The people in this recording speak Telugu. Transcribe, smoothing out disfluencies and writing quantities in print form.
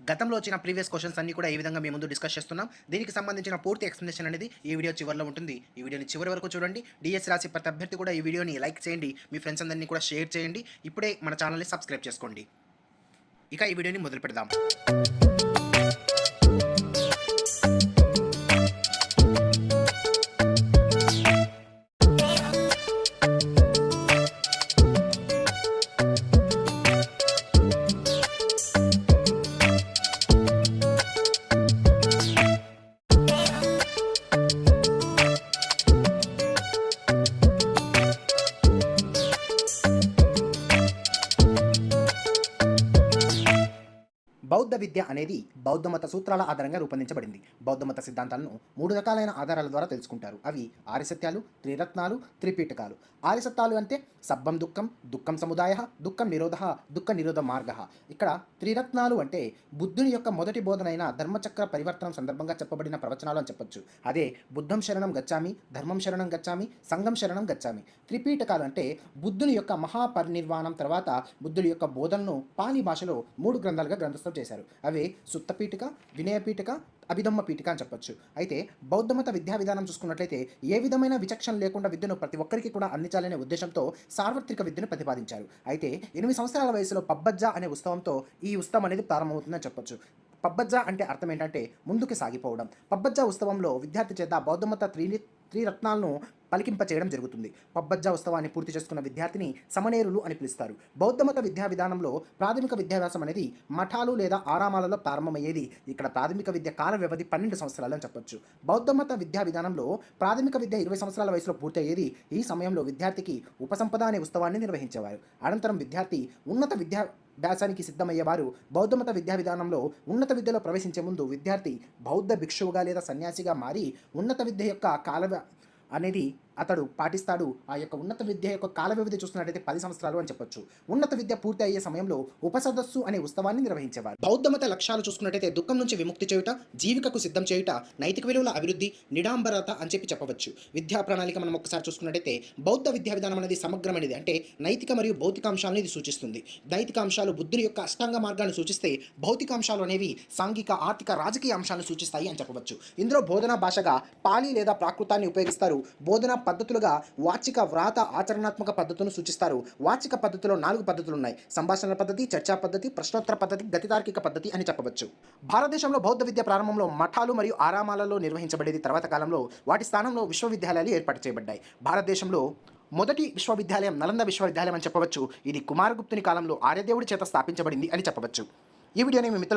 గతంలో వచ్చిన ప్రీవియస్ క్వెషన్స్ అన్నీ కూడా ఏ విధంగా మీ ముందు డిస్కస్ చేస్తున్నాం. దీనికి సంబంధించిన పూర్తి ఎక్స్‌ప్లనేషన్ అనేది ఈ వీడియో చివరిలో ఉంటుంది. ఈ వీడియోని చివరి వరకు చూడండి. డీఎస్సీ రాసే ప్రతి అభ్యర్థి కూడా ఈ వీడియోని లైక్ చేయండి. మీ ఫ్రెండ్స్ అందరిని కూడా షేర్ చేయండి. ఇప్పుడే మన ఛానెల్‌ని సబ్స్క్రైబ్ చేసుకోండి. ఇక ఈ వీడియోని మొదలుపెడదాం. బౌద్ధ విద్య అనేది బౌద్ధ మత సూత్రాల ఆధారంగా రూపొందించబడింది. బౌద్ధ మత సిద్ధాంతాలను 3 రకాలైన ఆధారాల ద్వారా తెలుసుకుంటారు. అవి ఆర్యసత్యాలు, త్రిరత్నాలు, త్రిపీఠకాలు. ఆర్యసత్యాలు అంటే సబ్బం దుఃఖం, దుఃఖం సముదాయ, దుఃఖం నిరోధః, దుఃఖ నిరోధ మార్గః. ఇక్కడ త్రిరత్నాలు అంటే బుద్ధుని యొక్క మొదటి బోధనైన ధర్మచక్ర పరివర్తనం సందర్భంగా చెప్పబడిన ప్రవచనాలు అని చెప్పొచ్చు. అదే బుద్ధం శరణం గచ్చామి, ధర్మం శరణం గచ్చామి, సంఘం శరణం గచ్చామి. త్రిపీఠకాలు అంటే బుద్ధుని యొక్క మహాపరినిర్వాణం తర్వాత బుద్ధుడి యొక్క బోధనను పాలి భాషలో 3 గ్రంథాలుగా గ్రంథస్థం చేశారు. అవే సుత్తపీఠిక, వినయపీఠిక, అభిధమ్మ పీఠిక అని చెప్పొచ్చు. అయితే బౌద్ధమత విద్యా విధానం చూసుకున్నట్లయితే ఏ విధమైన విచక్షణ లేకుండా విద్యను ప్రతి ఒక్కరికి కూడా అందించాలనే ఉద్దేశంతో సార్వత్రిక విద్యను ప్రతిపాదించారు. అయితే 8 సంవత్సరాల వయసులో పబ్బజ్జ అనే ఉత్సవంతో ఈ ఉత్సవం అనేది ప్రారంభమవుతుందని చెప్పొచ్చు. పబ్బజ్జ అంటే అర్థం ఏంటంటే ముందుకు సాగిపోవడం. పబ్బజ్జ ఉత్సవంలో విద్యార్థి చేత బౌద్ధమత త్రిరత్నాలను పలికింప చేయడం జరుగుతుంది. పబ్బజ్జ ఉత్సవాన్ని పూర్తి చేసుకున్న విద్యార్థిని సమనేరులు అని పిలుస్తారు. బౌద్ధమత విద్యా విధానంలో ప్రాథమిక విద్యాభ్యాసం అనేది మఠాలు లేదా ఆరామాలలో ప్రారంభమయ్యేది. ఇక్కడ ప్రాథమిక విద్య కాల వ్యవధి 12 సంవత్సరాలు అని చెప్పొచ్చు. బౌద్ధమత విద్యా విధానంలో ప్రాథమిక విద్య 20 సంవత్సరాల వయసులో పూర్తయ్యేది. ఈ సమయంలో విద్యార్థికి ఉపసంపద అనే ఉత్సవాన్ని నిర్వహించేవారు. అనంతరం విద్యార్థి ఉన్నత వ్యాసానికి సిద్ధమయ్యేవారు. బౌద్ధమత విద్యా విధానంలో ఉన్నత విద్యలో ప్రవేశించే ముందు విద్యార్థి బౌద్ధ భిక్షువుగా లేదా సన్యాసిగా మారి ఉన్నత విద్య యొక్క అనేది అతడు పాటిస్తాడు. ఆ యొక్క ఉన్నత విద్య యొక్క కాల వ్యవధి చూస్తున్నట్టయితే 10 సంవత్సరాలు అని చెప్పొచ్చు. ఉన్నత విద్య పూర్తి అయ్యే సమయంలో ఉపసదస్సు అనే ఉత్సవాన్ని నిర్వహించేవారు. బౌద్ధమత లక్ష్యాలు చూసుకున్నట్టయితే దుఃఖం నుంచి విముక్తి చేయుట, జీవికకు సిద్ధం చేయుట, నైతిక విలువల అభివృద్ధి, నిడాంబరత అని చెప్పవచ్చు. విద్యా ప్రణాళిక మనం ఒకసారి చూసుకున్నట్టయితే బౌద్ధ విద్యా విధానం అనేది సమగ్రమైనది. అంటే నైతిక మరియు భౌతిక అంశాలను ఇది సూచిస్తుంది. నైతిక అంశాలు బుద్ధుని యొక్క అష్టాంగ మార్గాన్ని సూచిస్తే, భౌతిక అంశాలు అనేవి సాంఘిక, ఆర్థిక, రాజకీయ అంశాలను సూచిస్తాయి అని చెప్పవచ్చు. ఇందులో బోధనా భాషగా పాలి లేదా ప్రాకృతాన్ని ఉపయోగిస్తారు. బోధనా పద్ధతులుగా వాచిక, వ్రాత, ఆచరణాత్మక పద్ధతులను సూచిస్తారు. వాచిక పద్ధతిలో 4 పద్ధతులు ఉన్నాయి. సంభాషణ పద్ధతి, చర్చా పద్ధతి, ప్రశ్నోత్తర పద్ధతి, గతితార్కిక పద్ధతి అని చెప్పవచ్చు. భారతదేశంలో బౌద్ధ విద్య ప్రారంభంలో మఠాలు మరియు ఆరామాలలో నిర్వహించబడేది. తర్వాత కాలంలో వాటి స్థానంలో విశ్వవిద్యాలయాలు ఏర్పాటు చేయబడ్డాయి. భారతదేశంలో మొదటి విశ్వవిద్యాలయం నలంద విశ్వవిద్యాలయం అని చెప్పవచ్చు. ఇది కుమారగుప్తుని కాలంలో ఆర్యదేవుడి చేత స్థాపించబడింది అని చెప్పవచ్చు. ఈ వీడియోని మీ మిత్రుల